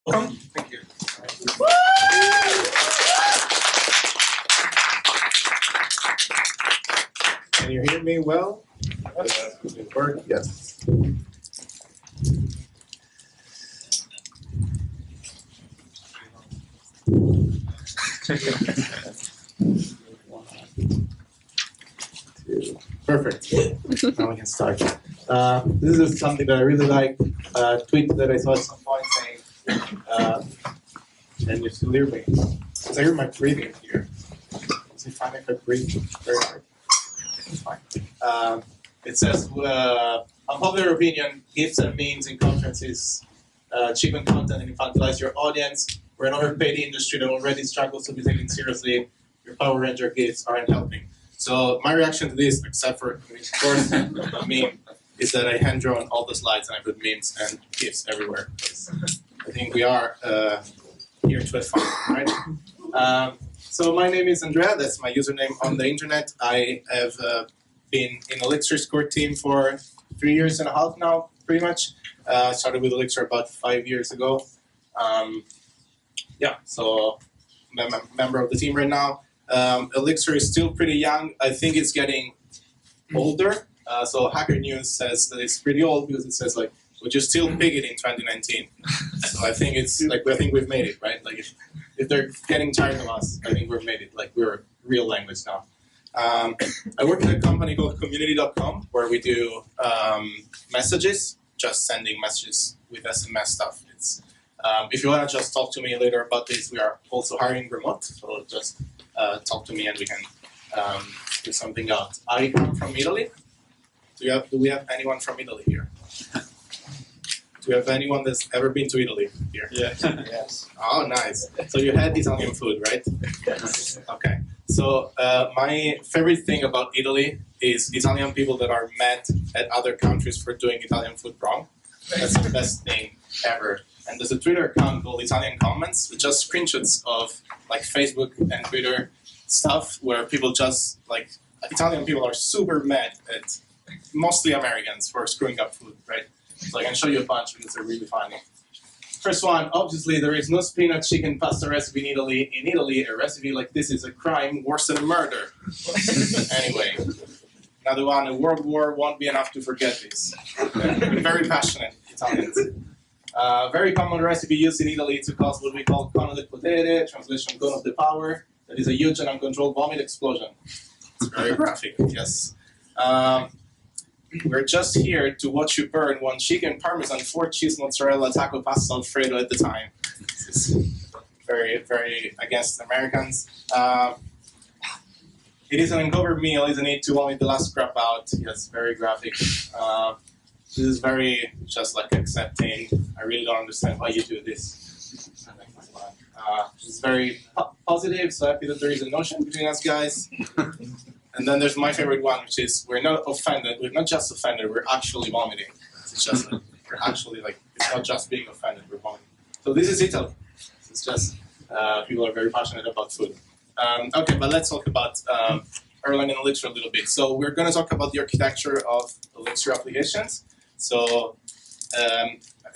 Thank you. Can you hear me well? Yes. Does it work? Yes. Perfect. Now we can start. This is something that I really like. Tweet that I saw at some point saying, and you still hear me. Because I hear my breathing here. Is it fine if I breathe very hard? It's fine. It says, unpopular opinion, gifts and memes in conferences, cheapen content and infantilize your audience. We're an overpaid industry that already struggles to be taken seriously. Your Power Ranger gifts aren't helping. So my reaction to this, except for, of course, meme, is that I hand-drawn all the slides and I put memes and gifs everywhere. I think we are here to have fun, right? So my name is Andrea, that's my username on the internet. I have been in Elixir's core team for 3 years and a half now, pretty much. I started with Elixir about 5 years ago. So I'm a member of the team right now. Elixir is still pretty young. I think it's getting older. So Hacker News says that it's pretty old because it says like, would you still pick it in 2019? So I think it's like, I think we've made it, right? Like if they're getting tired of us, I think we've made it. Like we're real language now. I work at a company called community.com where we do messages, just sending messages with SMS stuff. It's if you want to just talk to me later about this, we are also hiring remote. So just talk to me and we can do something out. I come from Italy. Do we have anyone from Italy here? Do we have anyone that's ever been to Italy here? Yeah. Yes. Oh, nice. So you had Italian food, right? Yes. Okay. So my favorite thing about Italy is Italian people that are mad at other countries for doing Italian food wrong. That's the best thing ever. And there's a Twitter account called Italian Comments, with just screenshots of like Facebook and Twitter stuff where people just like Italian people are super mad at mostly Americans for screwing up food, right? So I can show you a bunch because they're really funny. First one, obviously there is no spinach chicken pasta recipe in Italy. In Italy, a recipe like this is a crime worse than murder. Anyway, another one, a world war won't be enough to forget this. Very passionate Italians. Very common recipe used in Italy to cause what we call cono del potere, translation cone of the power. That is a huge and uncontrolled vomit explosion. It's very graphic, yes. We're just here to watch you burn 1 chicken parmesan, 4 cheese mozzarella, taco pasta alfredo at the time. This is very, very against Americans. It is an uncovered meal, isn't it, to vomit the last crap out? Yes, very graphic. This is very just like accepting. I really don't understand why you do this. It's very positive, so happy that there is an ocean between us guys. And then there's my favorite one, which is we're not offended. We're not just offended, we're actually vomiting. It's just like, we're actually like, it's not just being offended, we're vomiting. So this is Italy. It's just, people are very passionate about food. Okay, but let's talk about Erlang and Elixir a little bit. So we're going to talk about the architecture of Elixir applications. So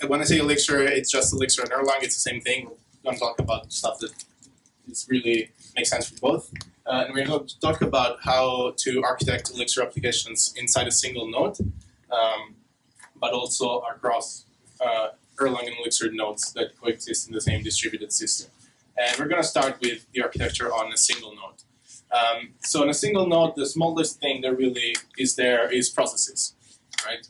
when I say Elixir, it's just Elixir and Erlang. It's the same thing. We're going to talk about stuff that is really makes sense for both. And we're going to talk about how to architect Elixir applications inside a single node, but also across Erlang and Elixir nodes that coexist in the same distributed system. And we're going to start with the architecture on a single node. So on a single node, the smallest thing that really is there is processes, right?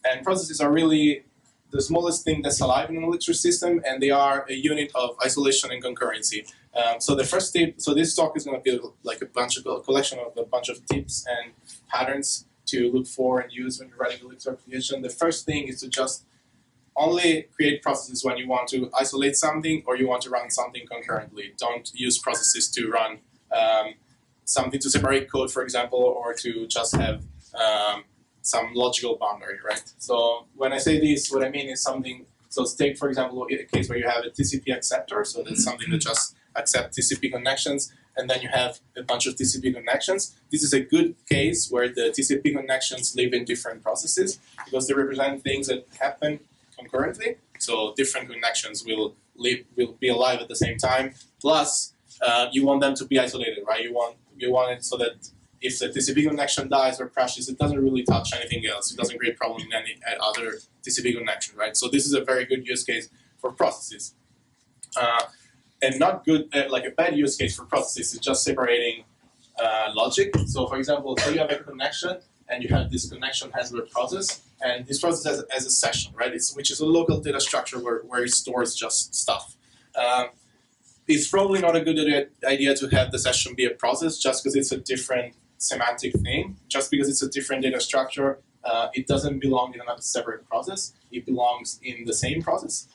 And processes are really the smallest thing that's alive in an Elixir system, and they are a unit of isolation and concurrency. So the first tip, so this talk is going to be like a collection of a bunch of tips and patterns to look for and use when you're writing an Elixir application. The first thing is to just only create processes when you want to isolate something or you want to run something concurrently. Don't use processes to run something to separate code, for example, or to just have some logical boundary, right? So when I say this, what I mean is something, so take, for example, a case where you have a TCP acceptor, so that's something that just accepts TCP connections, and then you have a bunch of TCP connections. This is a good case where the TCP connections live in different processes because they represent things that happen concurrently. So different connections will be alive at the same time. Plus, you want them to be isolated, right? You want it so that if the TCP connection dies or crashes, it doesn't really touch anything else. It doesn't create problem in any other TCP connection, right? So this is a very good use case for processes. And not good, like a bad use case for processes is just separating logic. So for example, say you have a connection and you have this connection handler process, and this process has a session, right? Which is a local data structure where it stores just stuff. It's probably not a good idea to have the session be a process just because it's a different semantic thing. Just because it's a different data structure, it doesn't belong in another separate process. It belongs in the same process.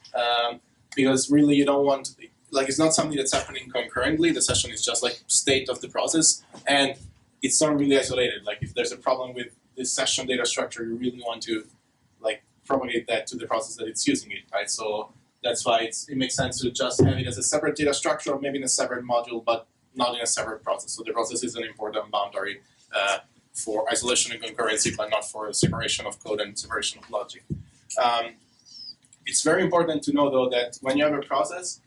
Because really you don't want, like it's not something that's happening concurrently. The session is just like state of the process, and it's not really isolated. Like if there's a problem with this session data structure, you really want to like propagate that to the process that it's using it, right? So that's why it makes sense to just have it as a separate data structure or maybe in a separate module, but not in a separate process. So the process is an important boundary for isolation and concurrency, but not for separation of code and separation of logic. It's very important to know, though, that when you have a process,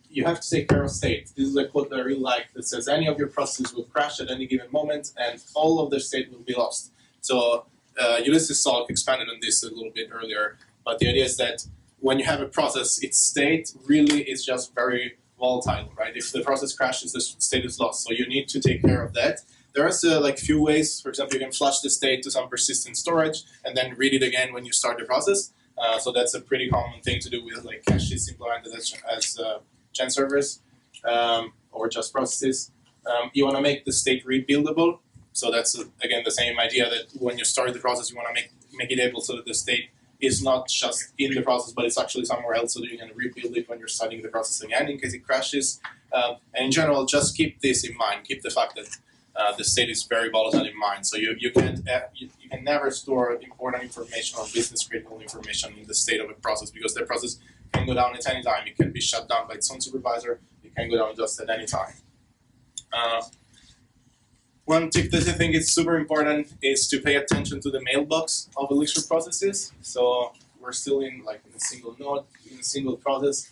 you have to take care of state. This is a quote that I really like that says, any of your processes will crash at any given moment and all of their state will be lost. So Ulysses Salk expanded on this a little bit earlier, but the idea is that when you have a process, its state really is just very volatile, right? If the process crashes, the state is lost. So you need to take care of that. There are like few ways. For example, you can flush the state to some persistent storage and then read it again when you start the process. So that's a pretty common thing to do with like caches implemented as gen servers or just processes. You want to make the state rebuildable. So that's again the same idea that when you start the process, you want to make it able so that the state is not just in the process, but it's actually somewhere else, so that you can rebuild it when you're starting the process again in case it crashes. And in general, just keep this in mind. Keep the fact that the state is very volatile in mind. So you can never store important information or business critical information in the state of a process, because the process can go down at any time. It can be shut down by its own supervisor. It can go down just at any time. One tip that I think is super important is to pay attention to the mailbox of Elixir processes. So we're still in a single node, in a single process.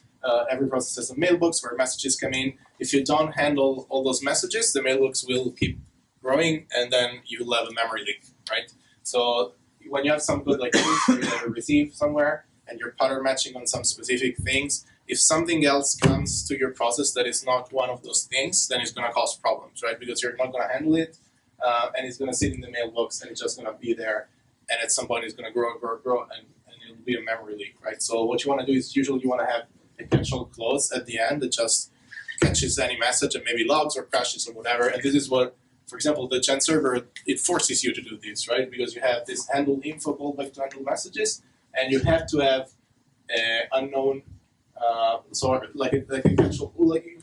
Every process has a mailbox where messages come in. If you don't handle all those messages, the mailbox will keep growing, and then you'll have a memory leak, right? So when you have some code like this, where you have a receive somewhere, and you're pattern matching on some specific things, if something else comes to your process that is not one of those things, then it's going to cause problems, right? Because you're not going to handle it, and it's going to sit in the mailbox, and it's just going to be there, and at some point it's going to grow, and it'll be a memory leak, right? So what you want to do is usually you want to have a catch-all clause at the end that just catches any message and maybe logs or crashes or whatever. And this is what, for example, the gen server, it forces you to do this, right? Because you have this handle info callback to handle messages, and you have to have unknown,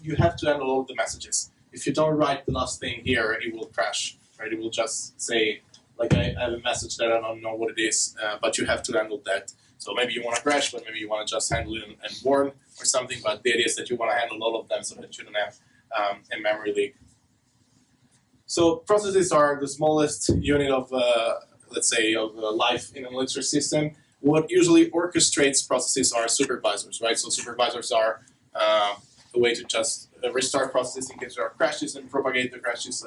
you have to handle all the messages. If you don't write the last thing here, it will crash, right? It will just say, like, I have a message that I don't know what it is, but you have to handle that. So maybe you want to crash, but maybe you want to just handle it and warn or something. But the idea is that you want to handle all of them so that you don't have a memory leak. So processes are the smallest unit of, life in an Elixir system. What usually orchestrates processes are supervisors, right? So supervisors are a way to just restart processes in case there are crashes and propagate the crashes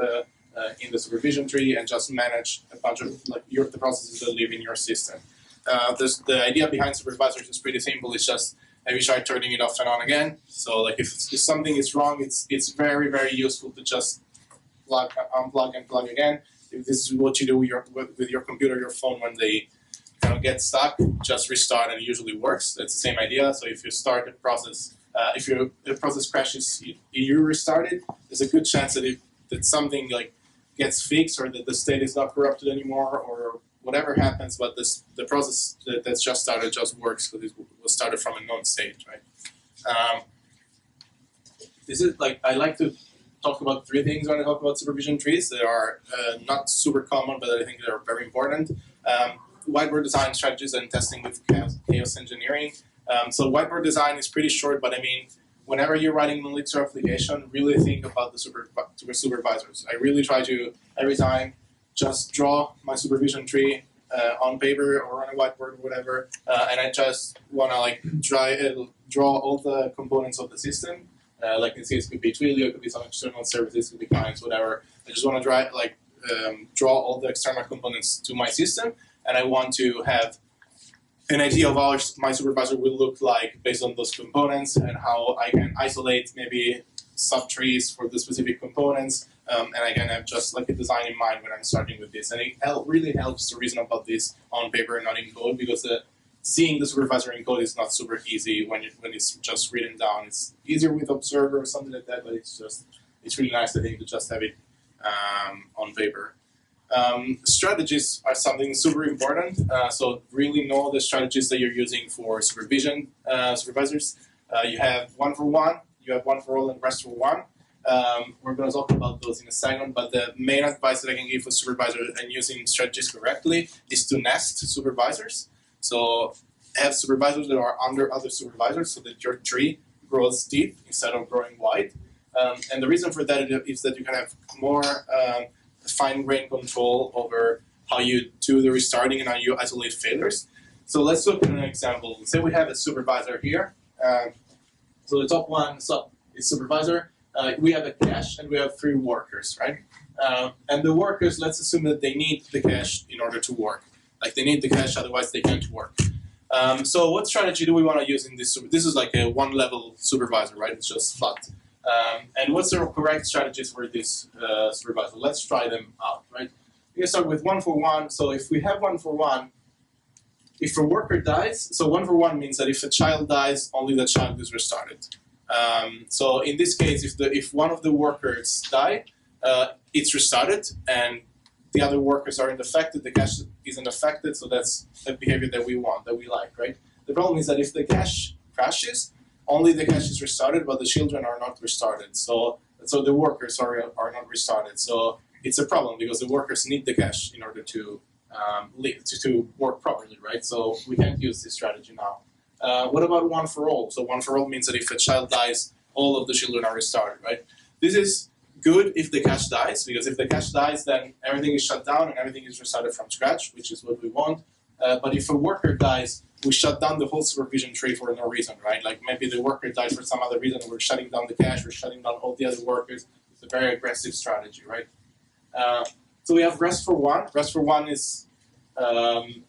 in the supervision tree and just manage a bunch of the processes that live in your system. The idea behind supervisors is pretty simple. It's just maybe try turning it off and on again. So like if something is wrong, it's very, very useful to just unplug and plug again. If this is what you do with your computer, your phone, when they kind of get stuck, just restart, and it usually works. It's the same idea. So if you start a process, if the process crashes, you restart it, there's a good chance that something like gets fixed, or that the state is not corrupted anymore, or whatever happens, but the process that's just started just works because it was started from a known state, right? This is I like to talk about three things when I talk about supervision trees that are not super common, but I think they're very important. Whiteboard design strategies and testing with chaos engineering. So whiteboard design is pretty short, but I mean, whenever you're writing an Elixir application, really think about the supervisors. I really try to, every time, just draw my supervision tree on paper or on a whiteboard or whatever, and I just want to like draw all the components of the system. Like in this case, it could be Twilio, it could be some external services, it could be clients, whatever. I just want to draw all the external components to my system, and I want to have an idea of how my supervisor will look like based on those components and how I can isolate maybe subtrees for the specific components, and I can have just like a design in mind when I'm starting with this. And it really helps to reason about this on paper and not in code, because seeing the supervisor in code is not super easy when it's just written down. It's easier with Observer or something like that, but it's really nice, I think, to just have it on paper. Strategies are something super important. So really know the strategies that you're using for supervisors. You have one for one, you have one for all, and rest for one. We're going to talk about those in a second, but the main advice that I can give for supervisors and using strategies correctly is to nest supervisors. So have supervisors that are under other supervisors so that your tree grows deep instead of growing wide. And the reason for that is that you can have more fine-grained control over how you do the restarting and how you isolate failures. So let's look at an example. Say we have a supervisor here. So the top one is supervisor. We have a cache and we have 3 workers, right? And the workers, let's assume that they need the cache in order to work. Like they need the cache, otherwise they can't work. So what strategy do we want to use in this? This is like a one-level supervisor, right? It's just flat. And what's the correct strategies for this supervisor? Let's try them out, right? We can start with one for one. So if we have one for one, if a worker dies, so one for one means that if a child dies, only the child is restarted. So in this case, if one of the workers die, it's restarted, and the other workers aren't affected, the cache isn't affected, so that's a behavior that we want, that we like, right? The problem is that if the cache crashes, only the cache is restarted, but the children are not restarted. So the workers are not restarted. So it's a problem because the workers need the cache in order to work properly, right? So we can't use this strategy now. What about one for all? So one for all means that if a child dies, all of the children are restarted, right? This is good if the cache dies, because if the cache dies, then everything is shut down and everything is restarted from scratch, which is what we want. But if a worker dies, we shut down the whole supervision tree for no reason, right? Like maybe the worker dies for some other reason, we're shutting down the cache, we're shutting down all the other workers. It's a very aggressive strategy, right? So we have rest for one. Rest for one is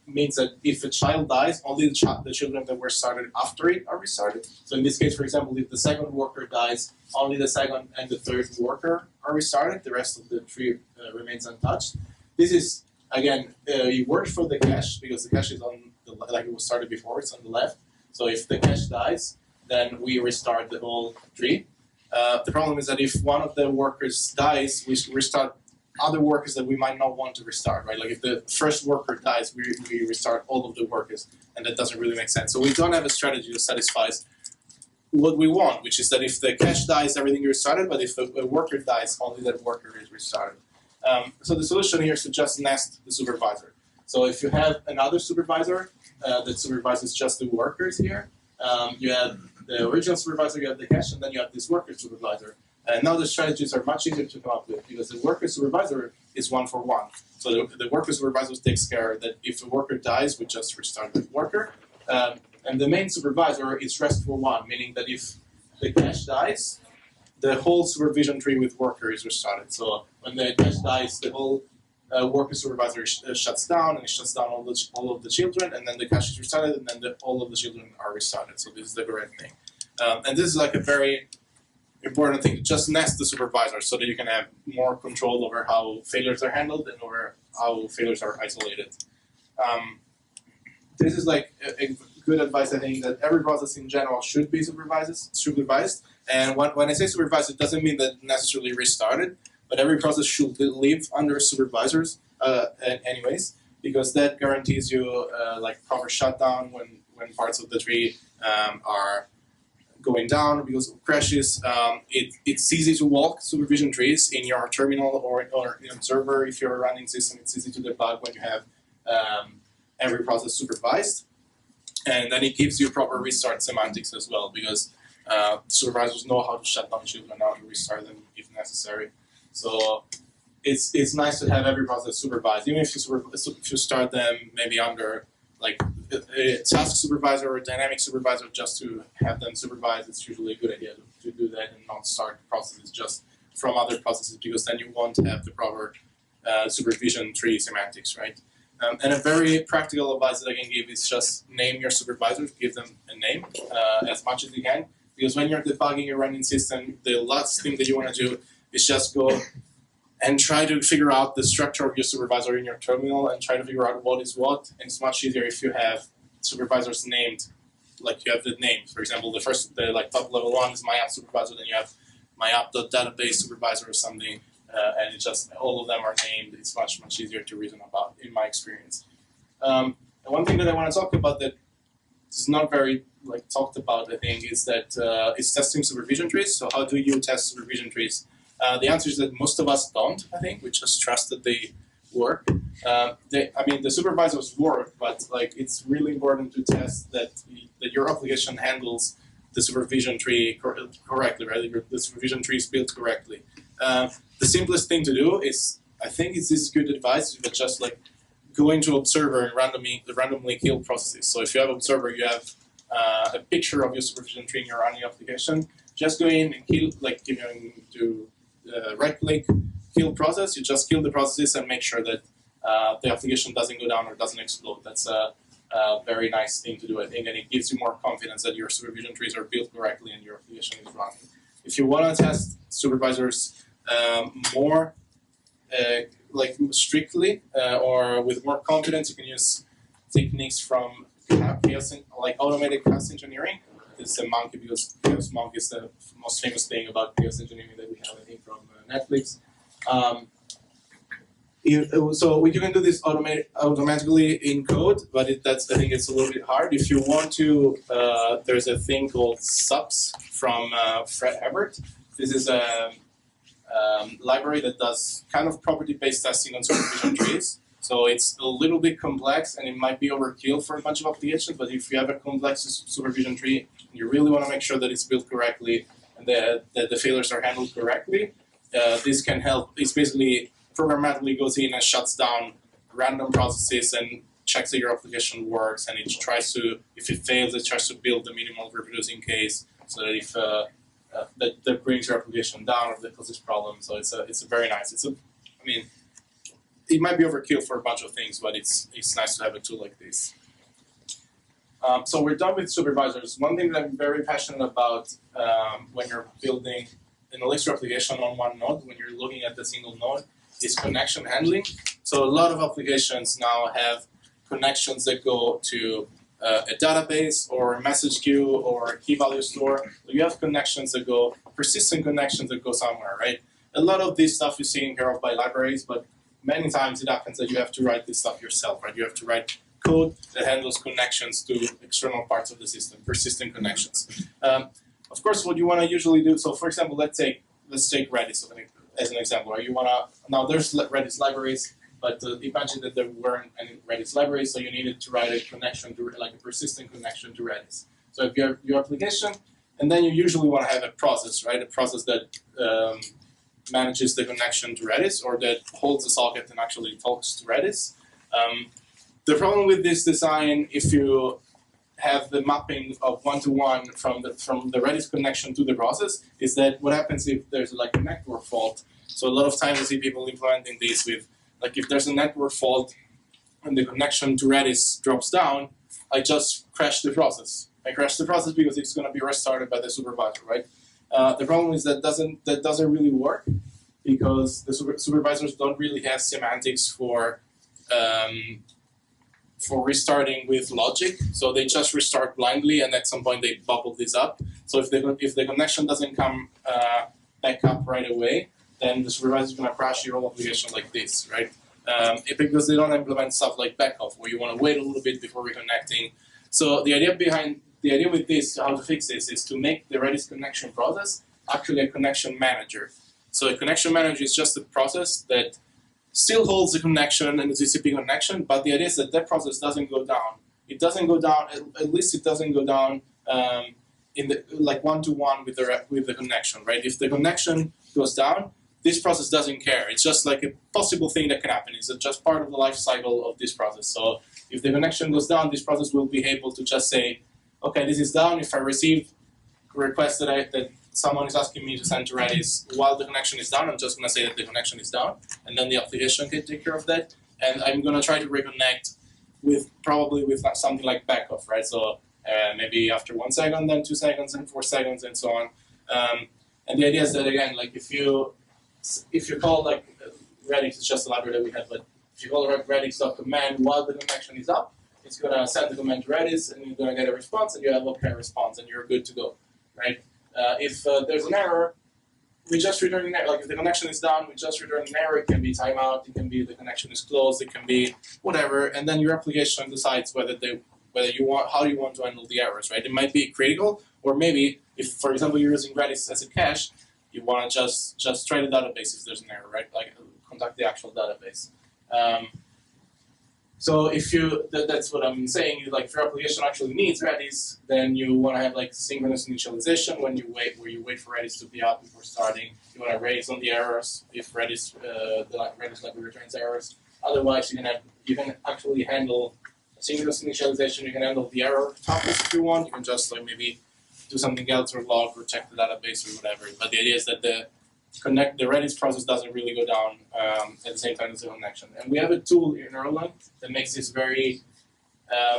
means that if a child dies, only the children that were started after it are restarted. So in this case, for example, if the second worker dies, only the second and the third worker are restarted. The rest of the tree remains untouched. This is, again, it works for the cache because the cache is on like it was started before, it's on the left. So if the cache dies, then we restart the whole tree. The problem is that if one of the workers dies, we restart other workers that we might not want to restart, right? Like if the first worker dies, we restart all of the workers, and that doesn't really make sense. So we don't have a strategy that satisfies what we want, which is that if the cache dies, everything is restarted, but if a worker dies, only that worker is restarted. So the solution here is to just nest the supervisor. So if you have another supervisor that supervises just the workers here, you have the original supervisor, you have the cache, and then you have this worker supervisor. And now the strategies are much easier to come up with because the worker supervisor is one for one. So the worker supervisor takes care that if a worker dies, we just restart the worker. And the main supervisor is rest for one, meaning that if the cache dies, the whole supervision tree with worker is restarted. So when the cache dies, the whole worker supervisor shuts down, and it shuts down all of the children, and then the cache is restarted, and then all of the children are restarted. So this is the correct thing. And this is like a very important thing, just nest the supervisor so that you can have more control over how failures are handled and over how failures are isolated. This is like a good advice, I think, that every process in general should be supervised. And when I say supervised, it doesn't mean that necessarily restarted, but every process should live under supervisors anyways, because that guarantees you like proper shutdown when parts of the tree are going down because of crashes. It's easy to walk supervision trees in your terminal or in Observer. If you're a running system, it's easy to debug when you have every process supervised. And then it gives you proper restart semantics as well, because supervisors know how to shut down children and how to restart them if necessary. So it's nice to have every process supervised, even if you start them maybe under like a task supervisor or a dynamic supervisor, just to have them supervised. It's usually a good idea to do that and not start processes just from other processes, because then you won't have the proper supervision tree semantics, right? And a very practical advice that I can give is just name your supervisors, give them a name as much as you can, because when you're debugging your running system, the last thing that you want to do is just go and try to figure out the structure of your supervisor in your terminal and try to figure out what is what. And it's much easier if you have supervisors named, like you have the names. For example, the top level one is my app supervisor, then you have my app.database supervisor or something, and it just all of them are named. It's much easier to reason about, in my experience. And one thing that I want to talk about that is not very talked about, I think, is that is testing supervision trees. So how do you test supervision trees? The answer is that most of us don't, I think. We just trust that they work. The supervisors work, but it's really important to test that your application handles the supervision tree correctly, right? The supervision tree is built correctly. The simplest thing to do is, I think this is good advice, but just go into Observer and randomly kill processes. So if you have Observer, you have a picture of your supervision tree in your running application. Just go in and kill, right-click, kill process. You just kill the processes and make sure that the application doesn't go down or doesn't explode. That's a very nice thing to do, I think, and it gives you more confidence that your supervision trees are built correctly and your application is running. If you want to test supervisors more strictly or with more confidence, you can use techniques from automated chaos engineering. It's a monkey, because Chaos Monk is the most famous thing about chaos engineering that we have, I think, from Netflix. So you can do this automatically in code, but I think it's a little bit hard. If you want to, there's a thing called subs from Fred Hebert. This is a library that does kind of property-based testing on supervision trees. So it's a little bit complex, and it might be overkill for a bunch of applications, but if you have a complex supervision tree, you really want to make sure that it's built correctly and that the failures are handled correctly. This can help. It's basically programmatically goes in and shuts down random processes and checks that your application works, and it tries to, if it fails, it tries to build the minimal reproducing case so that if that brings your application down or that causes problems. So it's a very nice. It might be overkill for a bunch of things, but it's nice to have a tool like this. So we're done with supervisors. One thing that I'm very passionate about when you're building an Elixir application on one node, when you're looking at the single node, is connection handling. So a lot of applications now have connections that go to a database or a message queue or a key value store. So you have connections that go, persistent connections that go somewhere, right? A lot of this stuff is taken care of by libraries, but many times it happens that you have to write this stuff yourself, right? You have to write code that handles connections to external parts of the system, persistent connections. Of course, what you want to usually do, so for example, let's take Redis as an example. Or you want to, now there's Redis libraries, but imagine that there weren't any Redis libraries, so you needed to write a connection to, a persistent connection to Redis. So if you have your application, and then you usually want to have a process, right? A process that manages the connection to Redis, or that holds the socket and actually talks to Redis. The problem with this design, if you have the mapping of one-to-one from the Redis connection to the process, is that what happens if there's a network fault. So a lot of times I see people implementing this with, if there's a network fault and the connection to Redis drops down, I just crash the process. I crash the process because it's going to be restarted by the supervisor, right? The problem is that doesn't really work, because the supervisors don't really have semantics for restarting with logic. So they just restart blindly, and at some point they bubble this up. So if the connection doesn't come back up right away, then the supervisor is going to crash your whole application like this, right? Because they don't implement stuff like backoff, where you want to wait a little bit before reconnecting. So the idea with this, how to fix this, is to make the Redis connection process actually a connection manager. So a connection manager is just a process that still holds the connection and the TCP connection, but the idea is that process doesn't go down. It doesn't go down, at least it doesn't go down in the one-to-one with the connection, right? If the connection goes down, this process doesn't care. It's just like a possible thing that can happen. It's just part of the life cycle of this process. So if the connection goes down, this process will be able to just say, okay, this is down. If I receive a request that someone is asking me to send to Redis while the connection is down, I'm just going to say that the connection is down, and then the application can take care of that. And I'm going to try to reconnect probably with something like backoff, right? So maybe after 1 second, then 2 seconds, and 4 seconds, and so on. And the idea is that, again, like if you call like Redis, it's just a library that we have, but if you call Redis.command while the connection is up, it's going to send the command to Redis, and you're going to get a response, and you have okay response, and you're good to go, right? If there's an error, we just return an error. Like if the connection is down, we just return an error. It can be timeout, it can be the connection is closed, it can be whatever, and then your application decides how you want to handle the errors, right? It might be critical, or maybe if, for example, you're using Redis as a cache, you want to just try the database if there's an error, right? Like contact the actual database. So if that's what I'm saying. Like if your application actually needs Redis, then you want to have like synchronous initialization where you wait for Redis to be up before starting. You want to raise on the errors if Redis the Redis library returns errors. Otherwise, you can actually handle synchronous initialization. You can handle the error topics if you want. You can just like maybe do something else or log or check the database or whatever. But the idea is that the Redis process doesn't really go down at the same time as the connection. And we have a tool in Erlang that makes this very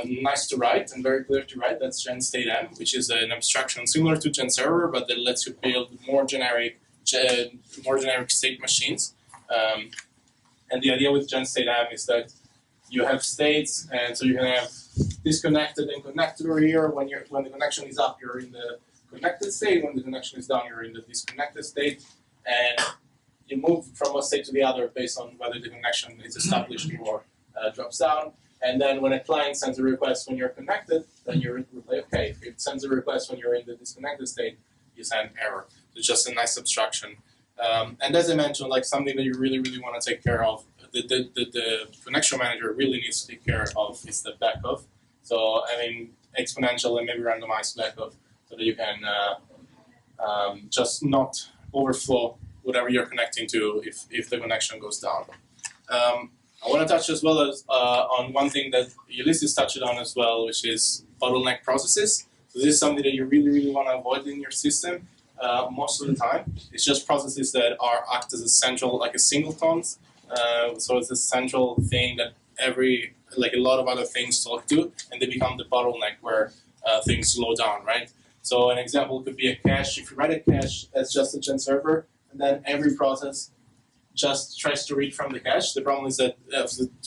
nice to write and very clear to write. That's genStateM, which is an abstraction similar to genServer, but that lets you build more generic state machines. And the idea with genStateM is that you have states, and so you can have disconnected and connected over here. When the connection is up, you're in the connected state. When the connection is down, you're in the disconnected state. And you move from one state to the other based on whether the connection is established or drops down. And then when a client sends a request when you're connected, then you reply okay. If it sends a request when you're in the disconnected state, you send error. So it's just a nice abstraction. And as I mentioned, like something that you really, really want to take care of, the connection manager really needs to take care of is the backoff. So I mean, exponential and maybe randomized backoff, so that you can just not overflow whatever you're connecting to if the connection goes down. I want to touch as well as on one thing that Ulysses touched on as well, which is bottleneck processes. So this is something that you really, really want to avoid in your system most of the time. It's just processes that act as a central, like a singletons. So it's a central thing that a lot of other things talk to, and they become the bottleneck where things slow down, right? So an example could be a cache. If you write a cache as just a gen server, and then every process just tries to read from the cache, the problem is that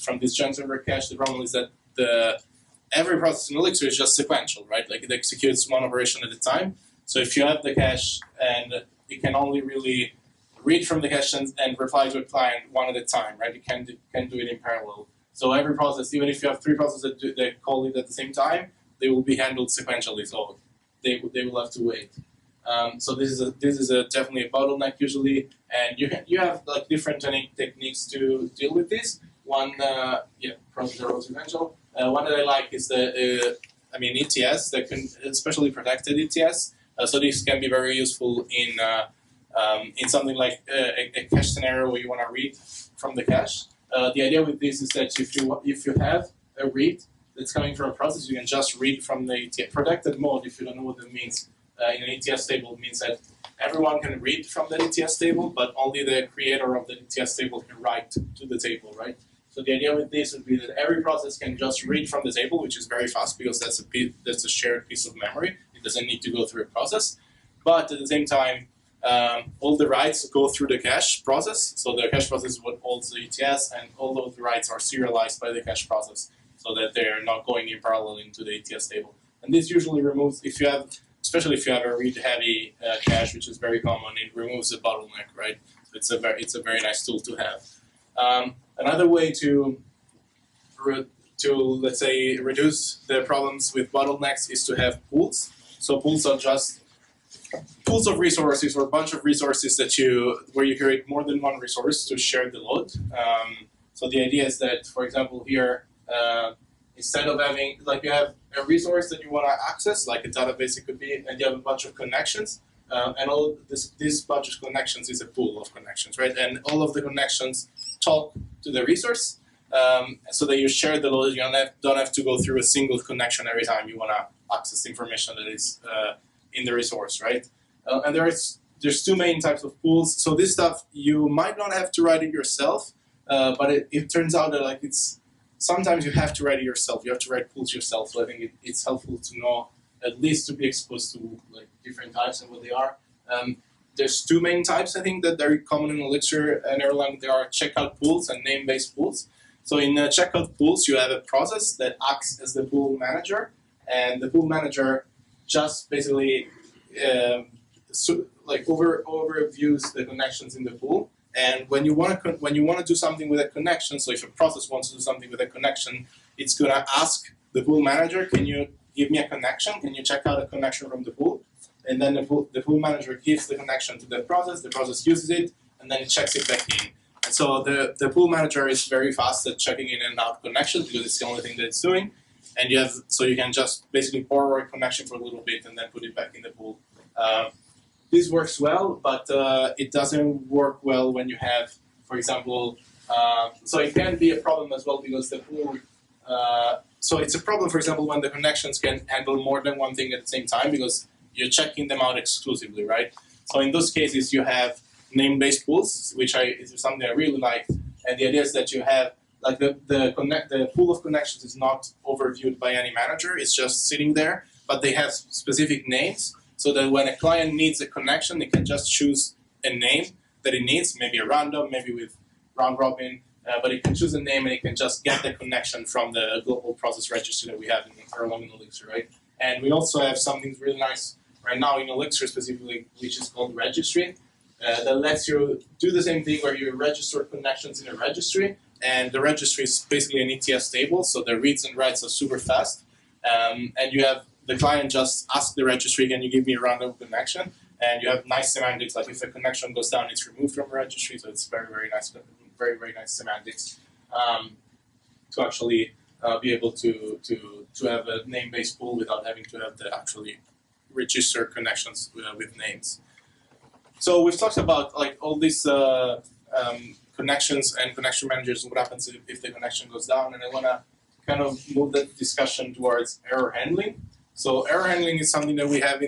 from this gen server cache, the problem is that every process in Elixir is just sequential, right? Like it executes one operation at a time. So if you have the cache and it can only really read from the cache and reply to a client one at a time, right? You can't do it in parallel. So every process, even if you have 3 processes that call it at the same time, they will be handled sequentially. So they will have to wait. So this is definitely a bottleneck usually, and you have like different techniques to deal with this. One, process are sequential. One that I like is the ETS that can, especially protected ETS. So this can be very useful in something like a cache scenario where you want to read from the cache. The idea with this is that if you have a read that's coming from a process, you can just read from the ETS. Protected mode, if you don't know what that means, in an ETS table means that everyone can read from the ETS table, but only the creator of the ETS table can write to the table, right? So the idea with this would be that every process can just read from the table, which is very fast because that's a shared piece of memory. It doesn't need to go through a process. But at the same time, all the writes go through the cache process. So the cache process is what holds the ETS, and all of the writes are serialized by the cache process so that they're not going in parallel into the ETS table. And this usually removes, especially if you have a read-heavy cache, which is very common, it removes the bottleneck, right? So it's a very nice tool to have. Another way to let's say reduce the problems with bottlenecks is to have pools. So pools are just pools of resources or a bunch of resources where you create more than one resource to share the load. So the idea is that, for example, here instead of having you have a resource that you want to access, like a database it could be, and you have a bunch of connections. and all this bunch of connections is a pool of connections, right? And all of the connections talk to the resource, so that you share the load. You don't have to go through a single connection every time you want to access information that is in the resource, right? And there's two main types of pools. So this stuff, you might not have to write it yourself, but it turns out that like sometimes you have to write it yourself. You have to write pools yourself. So I think it's helpful to know, at least to be exposed to like different types and what they are. There's two main types, I think, that are common in Elixir and Erlang. There are checkout pools and name-based pools. So in checkout pools, you have a process that acts as the pool manager, and the pool manager just basically overviews the connections in the pool. And when you want to do something with a connection, so if a process wants to do something with a connection, it's gonna ask the pool manager, "Can you give me a connection? Can you check out a connection from the pool?" And then the pool manager gives the connection to the process uses it, and then it checks it back in. And so the pool manager is very fast at checking in and out connections because it's the only thing that it's doing. And you can just basically borrow a connection for a little bit and then put it back in the pool. This works well, but it doesn't work well when you have, for example, so it can be a problem as well because the pool. So it's a problem, for example, when the connections can handle more than one thing at the same time because you're checking them out exclusively, right? So in those cases, you have name-based pools, which is something I really like. And the idea is that you have like the pool of connections is not overviewed by any manager; it's just sitting there. But they have specific names, so that when a client needs a connection, they can just choose a name that it needs, maybe a random, maybe with round robin. But it can choose a name and it can just get the connection from the global process registry that we have in Erlang and Elixir, right? And we also have something really nice right now in Elixir specifically, which is called Registry. That lets you do the same thing where you register connections in a registry, and the registry is basically an ETS table, so the reads and writes are super fast, and you have the client just ask the registry, "Can you give me a random connection?" And you have nice semantics, like if a connection goes down, it's removed from the registry, so it's very, very nice, very nice semantics to actually be able to have a name-based pool without having to have the actually register connections with names. So we've talked about like all these connections and connection managers and what happens if the connection goes down, and I want to kind of move the discussion towards error handling. So error handling is something that we have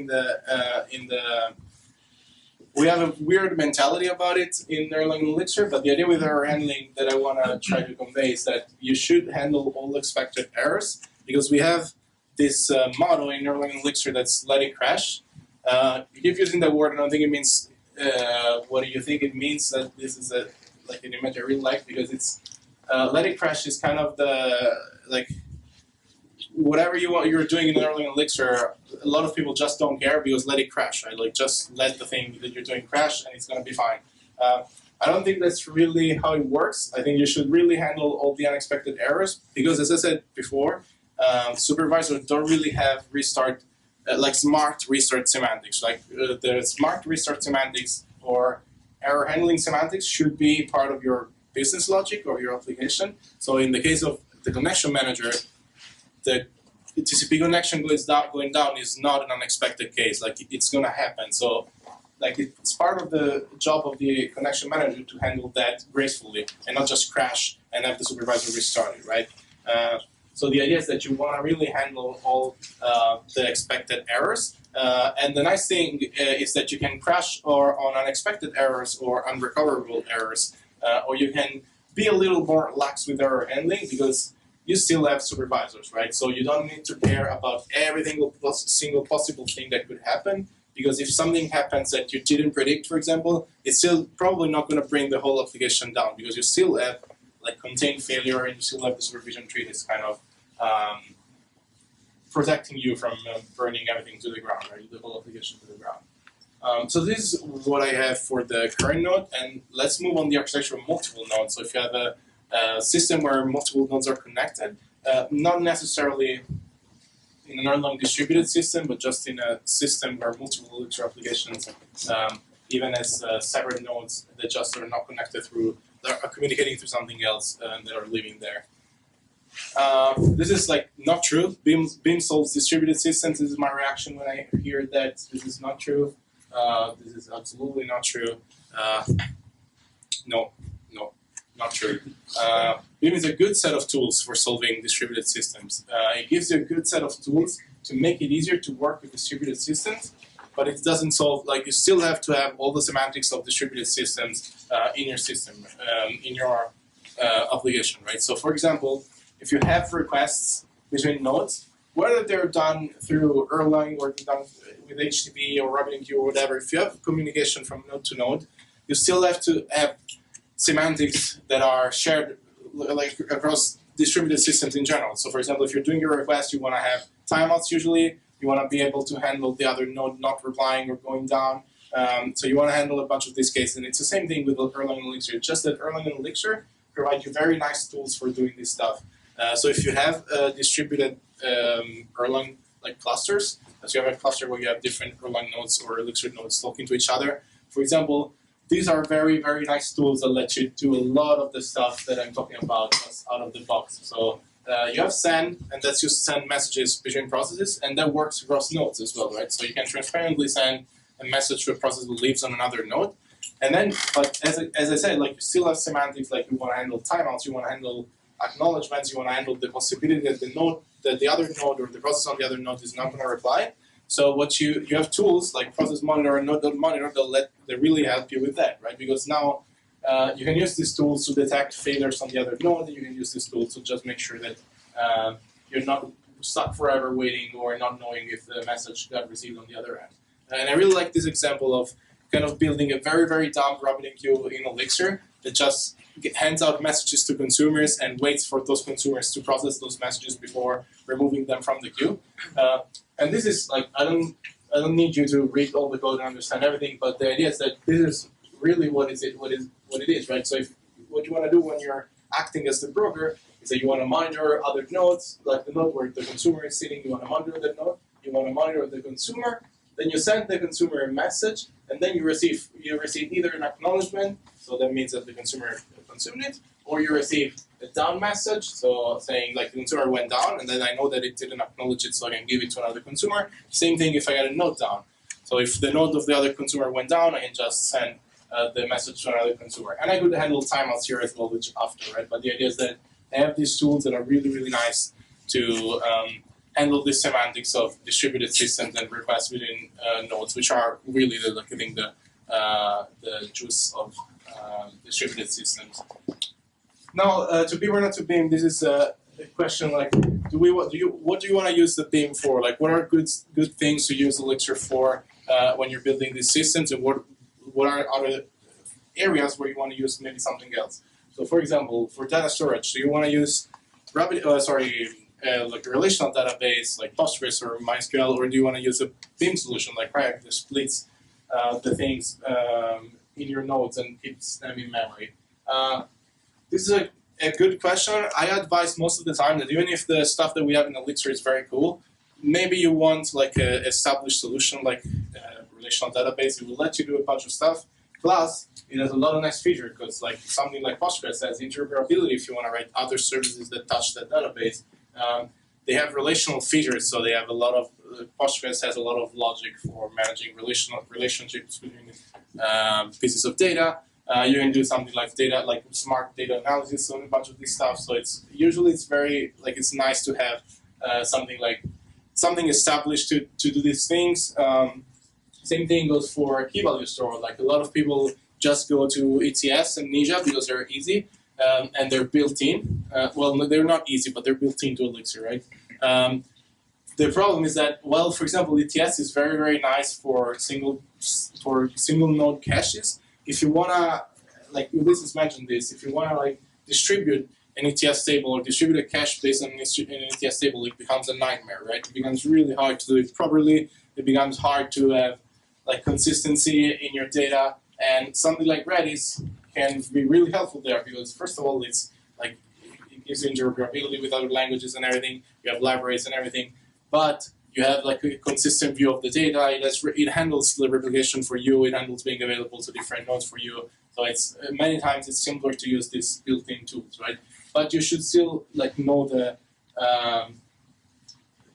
we have a weird mentality about it in Erlang and Elixir, but the idea with error handling that I want to try to convey is that you should handle all expected errors, because we have this motto in Erlang and Elixir that's "let it crash." You keep using that word, and I don't think it means what do you think it means. That this is an image I really like, because it's "let it crash" is kind of the whatever you're doing in Erlang and Elixir, a lot of people just don't care because let it crash, right? Like just let the thing that you're doing crash and it's going to be fine. I don't think that's really how it works. I think you should really handle all the unexpected errors because, as I said before, supervisors don't really have smart restart semantics. The smart restart semantics or error handling semantics should be part of your business logic or your application. So in the case of the connection manager, the TCP connection going down is not an unexpected case. Like it's going to happen. So it's part of the job of the connection manager to handle that gracefully and not just crash and have the supervisor restart it, right? So the idea is that you want to really handle all the expected errors. And the nice thing is that you can crash on unexpected errors or unrecoverable errors, or you can be a little more lax with error handling because you still have supervisors, right? So you don't need to care about every single possible thing that could happen, because if something happens that you didn't predict, for example, it's still probably not going to bring the whole application down because you still have contained failure and you still have the supervision tree that's kind of protecting you from burning everything to the ground, right? The whole application to the ground. So this is what I have for the current node, and let's move on the architecture of multiple nodes. So if you have a system where multiple nodes are connected, not necessarily in an Erlang distributed system, but just in a system where multiple Elixir applications, even as separate nodes that just are not connected through, that are communicating through something else and that are living there. This is not true. Beam solves distributed systems. This is my reaction when I hear that this is not true. This is absolutely not true. No, not true. Vim is a good set of tools for solving distributed systems. It gives you a good set of tools to make it easier to work with distributed systems, but it doesn't solve, like, you still have to have all the semantics of distributed systems in your system, in your application, right? So for example, if you have requests between nodes, whether they're done through Erlang or done with HTTP or RabbitMQ or whatever, if you have communication from node to node, you still have to have semantics that are shared like across distributed systems in general. So for example, if you're doing your request, you want to have timeouts usually. You want to be able to handle the other node not replying or going down. So you want to handle a bunch of these cases. And it's the same thing with Erlang and Elixir. It's just that Erlang and Elixir provide you very nice tools for doing this stuff. So if you have distributed Erlang like clusters, so you have a cluster where you have different Erlang nodes or Elixir nodes talking to each other, for example, these are very, very nice tools that let you do a lot of the stuff that I'm talking about just out of the box. So you have send, and that's just send messages between processes, and that works across nodes as well, right? So you can transparently send a message to a process that lives on another node. And then, but as I said, like, you still have semantics, like you want to handle timeouts, you want to handle acknowledgements, you want to handle the possibility that the other node or the process on the other node is not going to reply. So what you have tools like process monitor and node monitor that really help you with that, right? Because now you can use these tools to detect failures on the other node, and you can use these tools to just make sure that you're not stuck forever waiting or not knowing if the message got received on the other end. And I really like this example of kind of building a very, very dumb RabbitMQ in Elixir that just hands out messages to consumers and waits for those consumers to process those messages before removing them from the queue. And this is like, I don't need you to read all the code and understand everything, but the idea is that this is really what it is, right? So if what you want to do when you're acting as the broker is that you want to monitor other nodes, like the node where the consumer is sitting, you want to monitor that node, you want to monitor the consumer, then you send the consumer a message, and then you receive either an acknowledgement, so that means that the consumer consumed it, or you receive a down message, so saying like the consumer went down, and then I know that it didn't acknowledge it, so I can give it to another consumer. Same thing if I get a node down. So if the node of the other consumer went down, I can just send the message to another consumer. And I could handle timeouts here as well, which after, right? But the idea is that I have these tools that are really, really nice to handle the semantics of distributed systems and requests within nodes, which are really the juice of distributed systems. Now, to beam or not to beam, this is a question like, what do you want to use the beam for? Like, what are good things to use Elixir for when you're building these systems, and what are other areas where you want to use maybe something else? So, for example, for data storage, do you want to use like a relational database like Postgres or MySQL, or do you want to use a beam solution like React that splits the things in your nodes and keeps them in memory? This is a good question. I advise most of the time that even if the stuff that we have in Elixir is very cool, maybe you want like an established solution like a relational database. It will let you do a bunch of stuff. Plus, it has a lot of nice features because like something like Postgres has interoperability if you want to write other services that touch that database. They have relational features, so they have a lot of, Postgres has a lot of logic for managing relationships between pieces of data. You can do something like smart data analysis on a bunch of this stuff. So it's very, like, it's nice to have something established to do these things. Same thing goes for key value store. Like a lot of people just go to ETS and Ninja because they're easy and they're built in. Well, they're not easy, but they're built into Elixir, right? The problem is that, well, for example, ETS is very, very nice for single node caches. If you wanna, like Ulysses mentioned this, if you wanna like distribute an ETS table or distribute a cache based on an ETS table, it becomes a nightmare, right? It becomes really hard to do it properly. It becomes hard to have like consistency in your data, and something like Redis can be really helpful there because first of all, it's like it gives you interoperability with other languages and everything. You have libraries and everything, but you have like a consistent view of the data. It handles the replication for you. It handles being available to different nodes for you. So it's many times it's simpler to use these built-in tools, right? But you should still like know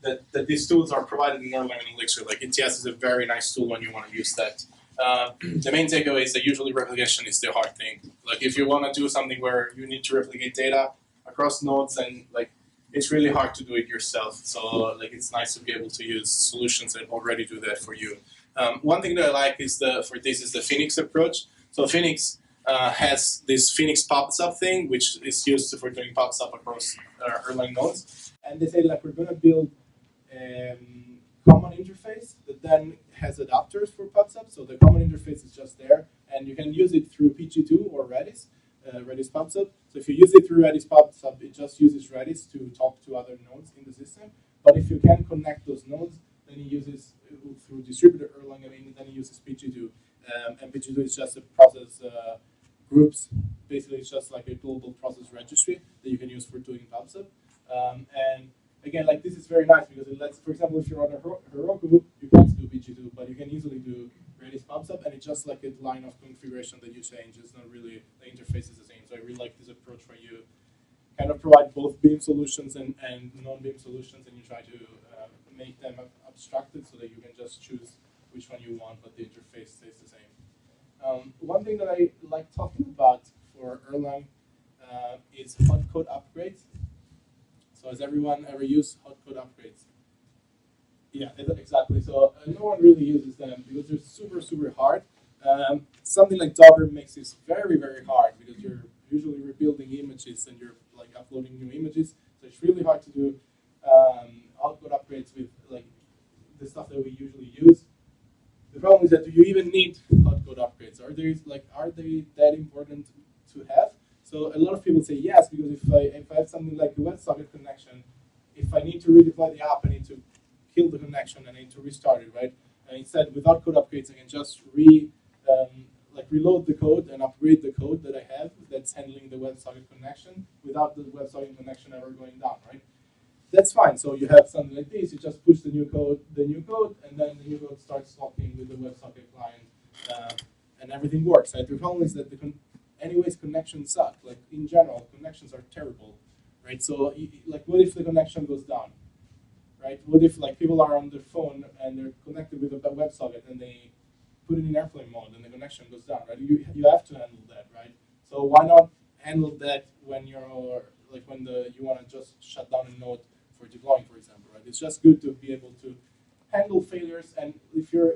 that these tools are provided in Erlang and Elixir. Like ETS is a very nice tool when you want to use that. The main takeaway is that usually replication is the hard thing. Like if you want to do something where you need to replicate data across nodes, and like it's really hard to do it yourself. So like it's nice to be able to use solutions that already do that for you. One thing that I like is the Phoenix approach. So Phoenix has this Phoenix pops up thing, which is used for doing pops up across Erlang nodes. And they say like we're going to build common interface that then has adapters for pops up. So the common interface is just there, and you can use it through PG2 or Redis. Redis pops up. So if you use it through Redis pops up, it just uses Redis to talk to other nodes in the system. But if you can connect those nodes, then it uses through distributed Erlang. Then it uses PG2, and PG2 is just a process groups. Basically, it's just like a global process registry that you can use for doing pops up. And again, like this is very nice because it lets, for example, if you're on a Heroku, you can't do PG2, but you can easily do Redis pops up, and it's just like a line of configuration that you change. It's not really, the interface is the same. So I really like this approach where you kind of provide both Beam solutions and non-Beam solutions, and you try to make them abstracted so that you can just choose which one you want, but the interface stays the same. One thing that I like talking about for Erlang is hot code upgrades. So has everyone ever used hot code upgrades? Yeah, exactly. So no one really uses them because they're super, super hard. Something like Docker makes this very, very hard because you're usually rebuilding images and you're like uploading new images. So it's really hard to do hot code upgrades with like the stuff that we usually use. The problem is that do you even need hot code upgrades? Are they that important to have? So a lot of people say yes, because if I have something like a WebSocket connection, if I need to redeploy the app, I need to kill the connection and I need to restart it, right? And instead, without code upgrades, I can just reload the code and upgrade the code that I have that's handling the WebSocket connection without the WebSocket connection ever going down, right? That's fine. So you have something like this. You just push the new code, and then the new code starts talking with the WebSocket client, and everything works. Right? The problem is that anyways, connections suck. Like in general, connections are terrible, right? So like, what if the connection goes down, right? What if like people are on their phone and they're connected with a WebSocket and they put it in airplane mode and the connection goes down, right? You have to handle that, right? So why not handle that when you're like when you want to just shut down a node for deploying, for example, right? It's just good to be able to handle failures, and if your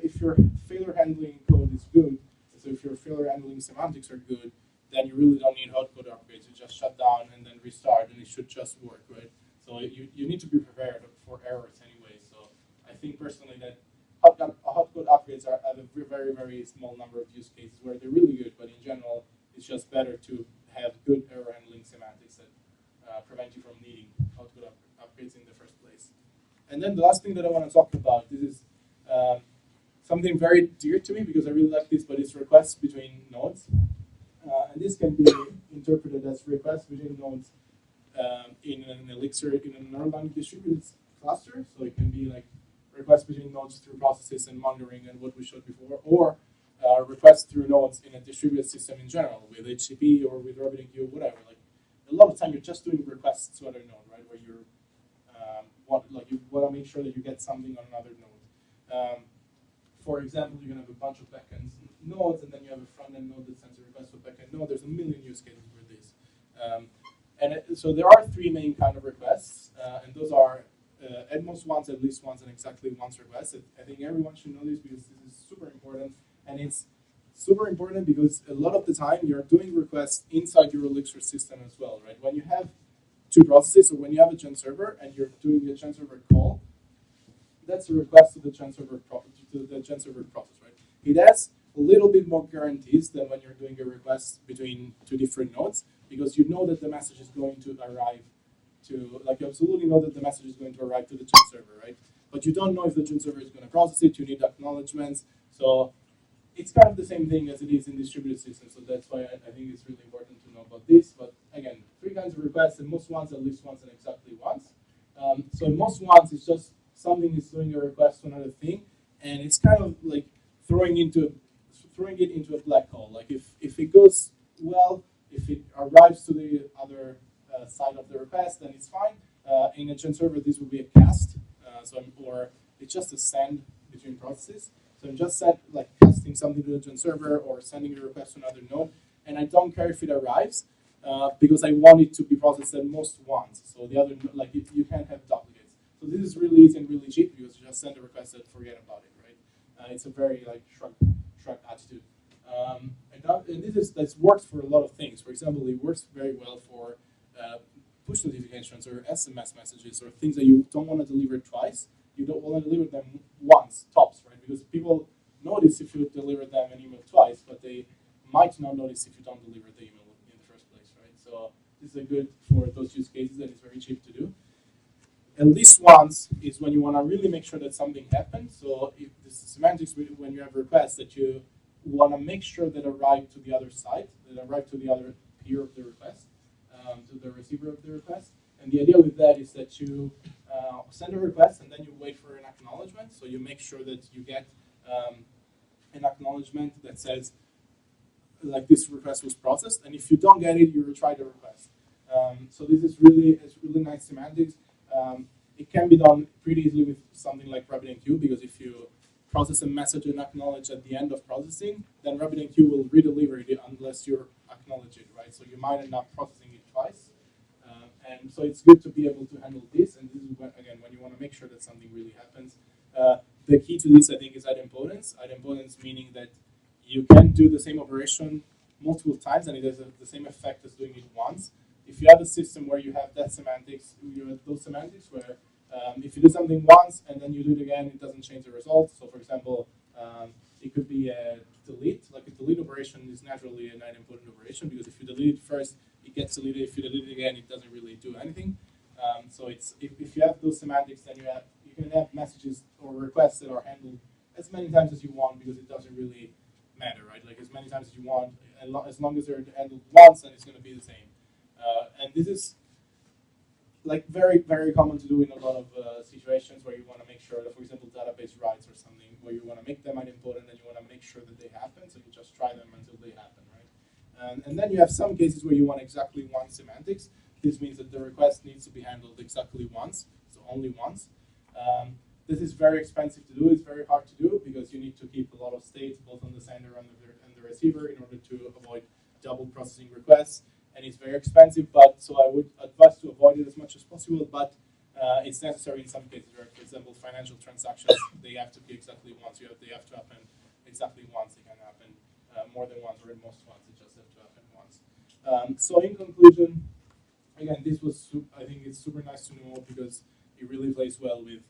failure handling code is good, so if your failure handling semantics are good, then you really don't need hot code upgrades. You just shut down and then restart, and it should just work, right? So you need to be prepared for errors anyway. So I think personally that hot code upgrades have a very, very small number of use cases where they're really good, but in general, it's just better to have good error handling semantics that prevent you from needing hot code upgrades in the first place. And then the last thing that I want to talk about, this is something very dear to me because I really like this, but it's requests between nodes. And this can be interpreted as requests between nodes in an Elixir, in an Erlang distributed cluster. So it can be like requests between nodes through processes and monitoring and what we showed before, or requests through nodes in a distributed system in general with HTTP or with RabbitMQ, whatever. Like a lot of time you're just doing requests to other node, right? Where you want to make sure that you get something on another node. For example, you're gonna have a bunch of backend nodes, and then you have a front-end node that sends a request to a backend node. There's a million use cases for this. So there are three main kind of requests, and those are at most once, at least once, and exactly once requests. I think everyone should know this because this is super important, and it's super important because a lot of the time you're doing requests inside your Elixir system as well, right? When you have two processes, or when you have a gen server and you're doing a gen server call, that's a request to the gen server process, right? It has a little bit more guarantees than when you're doing a request between two different nodes, because you know that the message is going to arrive to, like, you absolutely know that the message is going to arrive to the gen server, right? But you don't know if the gen server is going to process it. You need acknowledgements. So it's kind of the same thing as it is in distributed systems. So that's why I think it's really important to know about this. But again, three kinds of requests, and most once, at least once, and exactly once. So most once is just something is doing a request to another thing, and it's kind of like throwing it into a black hole. Like if it goes well, if it arrives to the other side of the request, then it's fine. In a gen server, this will be a cast. where it's just a send between processes. So I'm just casting something to the gen server or sending a request to another node, and I don't care if it arrives because I want it to be processed at most once. So the other, you can't have duplicates. So this is really easy and really cheap because you just send a request and forget about it, right? It's a very shrug attitude. And this works for a lot of things. For example, it works very well for push notifications or SMS messages or things that you don't want to deliver twice. You don't want to deliver them once, tops, right? Because people notice if you deliver them an email twice, but they might not notice if you don't deliver the email in the first place, right? So this is good for those use cases, and it's very cheap to do. At least once is when you want to really make sure that something happened. So if this is semantics, when you have requests that you want to make sure that arrive to the other side, that arrive to the other peer of the request, to the receiver of the request. And the idea with that is that you send a request and then you wait for an acknowledgement. So you make sure that you get an acknowledgement that says, this request was processed. And if you don't get it, you retry the request. So this is really nice semantics. It can be done pretty easily with something like RabbitMQ, because if you process a message and acknowledge at the end of processing, then RabbitMQ will redeliver it unless you acknowledge it, right? So you might end up processing it twice. And so it's good to be able to handle this. And this is, when you want to make sure that something really happens. The key to this, I think, is idempotency. Idempotency meaning that you can do the same operation multiple times, and it has the same effect as doing it once. If you have a system where you have that semantics, you have those semantics where if you do something once and then you do it again, it doesn't change the result. So, for example, it could be a delete. Like a delete operation is naturally an idempotent operation, because if you delete it first, it gets deleted. If you delete it again, it doesn't really do anything. So it's if you have those semantics, then you can have messages or requests that are handled as many times as you want, because it doesn't really matter, right? Like as many times as you want, as long as they're handled once, then it's going to be the same. And this is very, very common to do in a lot of situations where you want to make sure that, for example, database writes or something, where you want to make them idempotent and you want to make sure that they happen, so you just try them until they happen, right? And then you have some cases where you want exactly one semantics. This means that the request needs to be handled exactly once, so only once. This is very expensive to do. It's very hard to do because you need to keep a lot of states, both on the sender and the receiver, in order to avoid double processing requests. And it's very expensive, so I would advise to avoid it as much as possible, but it's necessary in some cases where, for example, financial transactions, they have to be exactly once. They have to happen exactly once. They can happen more than once, or at most once. They just have to happen once. So in conclusion, again, I think it's super nice to know, because it really plays well with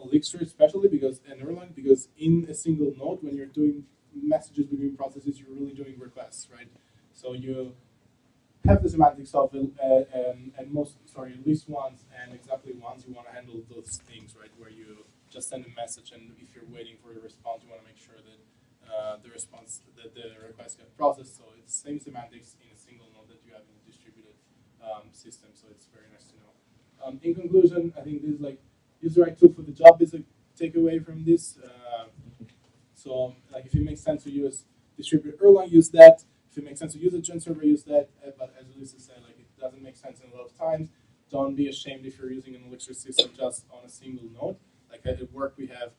Elixir, especially and Erlang, because in a single node, when you're doing messages between processes, you're really doing requests, right? So you have the semantics of at least once and exactly once. You want to handle those things, right? Where you just send a message, and if you're waiting for a response, you want to make sure that the request gets processed. So it's the same semantics in a single node that you have in a distributed system. So it's very nice to know. In conclusion, I think this is user right tool for the job is a takeaway from this. So if it makes sense to use distributed Erlang, use that. If it makes sense to use a gen server, use that. But as Elisa said, it doesn't make sense in a lot of times. Don't be ashamed if you're using an Elixir system just on a single node. At work, we have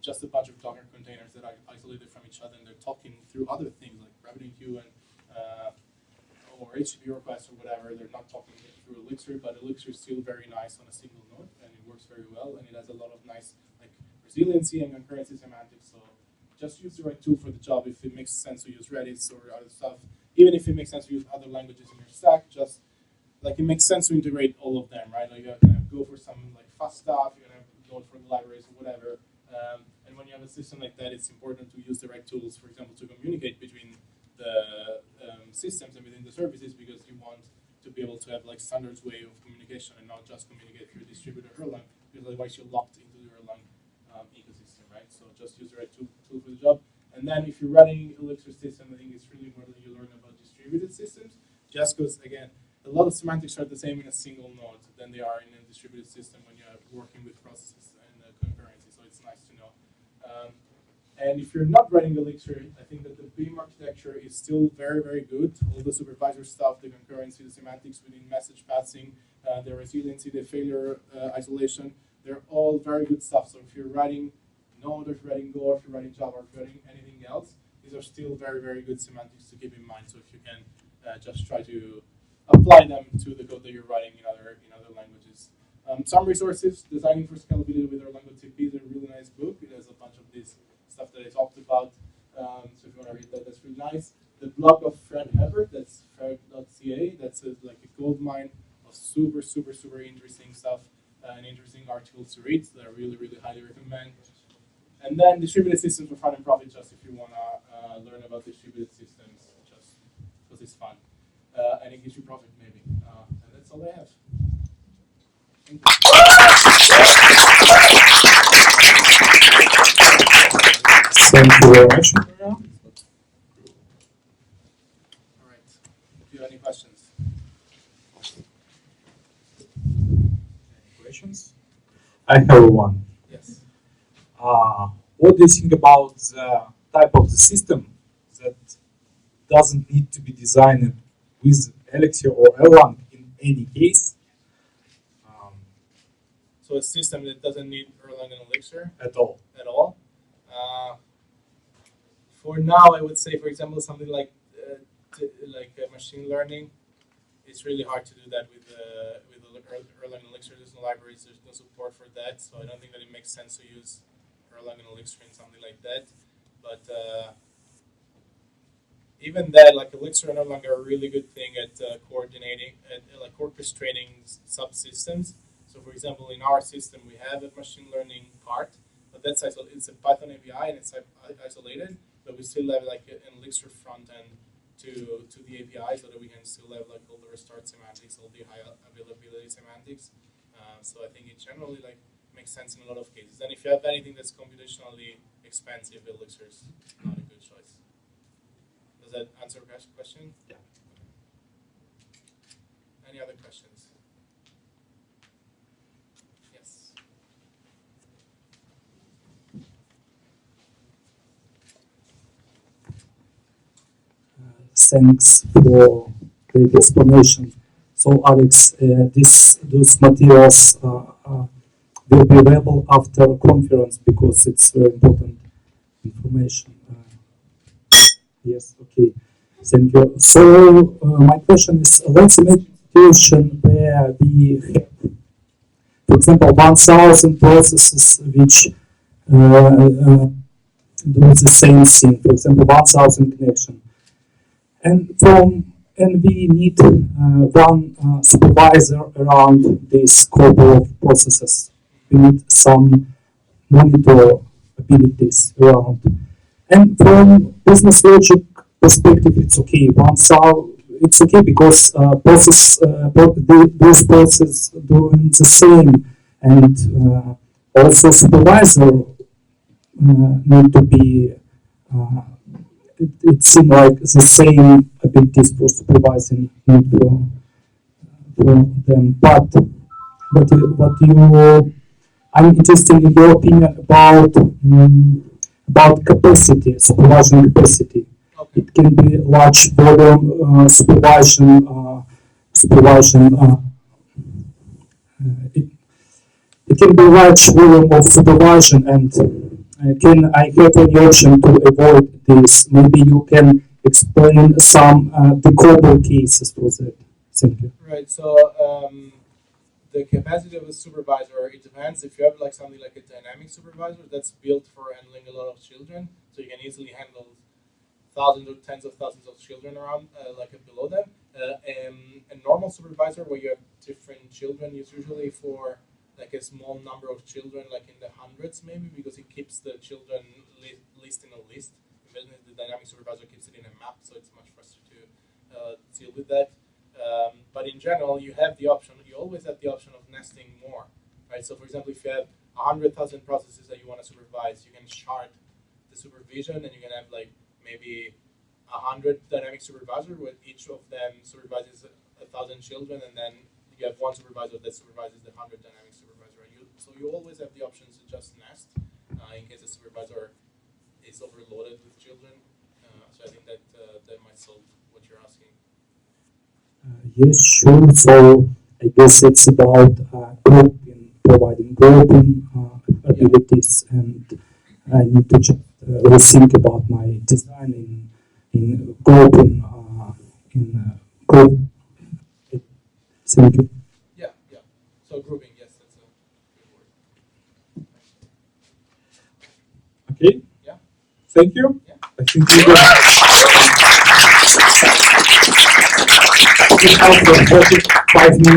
just a bunch of Docker containers that are isolated from each other, and they're talking through other things like RabbitMQ and or HTTP requests or whatever. They're not talking through Elixir, but Elixir is still very nice on a single node, and it works very well, and it has a lot of nice resiliency and concurrency semantics. So just use the right tool for the job. If it makes sense to use Redis or other stuff, even if it makes sense to use other languages in your stack, just it makes sense to integrate all of them, right? You're gonna go for some fast stuff. You're gonna go for the libraries or whatever. And when you have a system like that, it's important to use the right tools, for example, to communicate between the systems and within the services, because you want to be able to have standards way of communication and not just communicate through distributed Erlang, because otherwise you're locked into the Erlang ecosystem, right? So just use the right tool for the job. And then if you're running Elixir system, I think it's really important that you learn about distributed systems, just because, again, a lot of semantics are the same in a single node than they are in a distributed system when you're working with processes and concurrency, so it's nice to know. And if you're not writing Elixir, I think that the Beam architecture is still very, very good. All the supervisor stuff, the concurrency, the semantics within message passing, the resiliency, the failure isolation, they're all very good stuff. So if you're writing Node, or if you're writing Go, or if you're writing Java, or if you're writing anything else, these are still very, very good semantics to keep in mind. So if you can just try to apply them to the code that you're writing in other languages. Some resources, Designing for Scalability with Erlang TP is a really nice book. It has a bunch of this stuff that I talked about. So if you want to read that, that's really nice. The blog of Fred Hebert, that's fred.ca. That's like a gold mine of super, super, super interesting stuff and interesting articles to read that I really, really highly recommend. And then distributed systems for fun and profit, just if you want to learn about distributed systems, just because it's fun. And it gives you profit, maybe. And that's all I have. Thank you. Thank you very much. All right. Do you have any questions? Any questions? I have one. Yes. What do you think about the type of the system that doesn't need to be designed with Elixir or Erlang in any case? So a system that doesn't need Erlang and Elixir At all. at all. For now, I would say, for example, something like machine learning. It's really hard to do that with Erlang and Elixir. There's no libraries, there's no support for that, so I don't think that it makes sense to use Erlang and Elixir in something like that. But even that, like Elixir and Erlang are a really good thing at coordinating, like orchestrating subsystems. So, for example, in our system, we have a machine learning part, but it's a Python API and it's isolated, but we still have like an Elixir front end to the API, so that we can still have like all the restart semantics, all the high availability semantics. So I think it generally like makes sense in a lot of cases. And if you have anything that's computationally expensive, Elixir is not a good choice. Does that answer your question? Yeah. Any other questions? Yes. Thanks for the explanation. So, Alex, those materials will be available after conference because it's very important information. Yes, okay. Thank you. So, my question is, let's imagine a situation where we have, for example, 1,000 processes which do the same thing. For example, 1,000 connections. And we need one supervisor around this couple of processes. We need some monitor abilities around. And from business logic perspective, it's okay. It's okay because those processes doing the same, and also supervisor need to be. It seems like the same abilities for supervising need for them. But I'm interested in your opinion about capacity, supervision capacity. Okay. It can be large volume supervision. It can be large volume of supervision, and can I have any option to avoid this? Maybe you can explain some decouple cases for that. Thank you. Right. So the capacity of a supervisor, it depends. If you have like something like a dynamic supervisor that's built for handling a lot of children, so you can easily handle thousands or tens of thousands of children around, below them. A normal supervisor where you have different children is usually for like a small number of children, like in the hundreds maybe, because it keeps the children list in a list. The dynamic supervisor keeps it in a map, so it's much faster to deal with that. But in general, you always have the option of nesting more, right? So for example, if you have 100,000 processes that you want to supervise, you can shard the supervision, and you can have like maybe 100 dynamic supervisors, where each of them supervises 1,000 children, and then you have one supervisor that supervises the 100 dynamic supervisor. So you always have the option to just nest in case the supervisor is overloaded with children. So I think that that might solve what you're asking. Yes, sure. So I guess it's about grouping providing grouping abilities, and I need to just rethink about my design in grouping in group. Thank you. Yeah, yeah. So grouping, yes, that's a good word. Okay. Yeah. Thank you. Yeah. I think we have 45 minutes.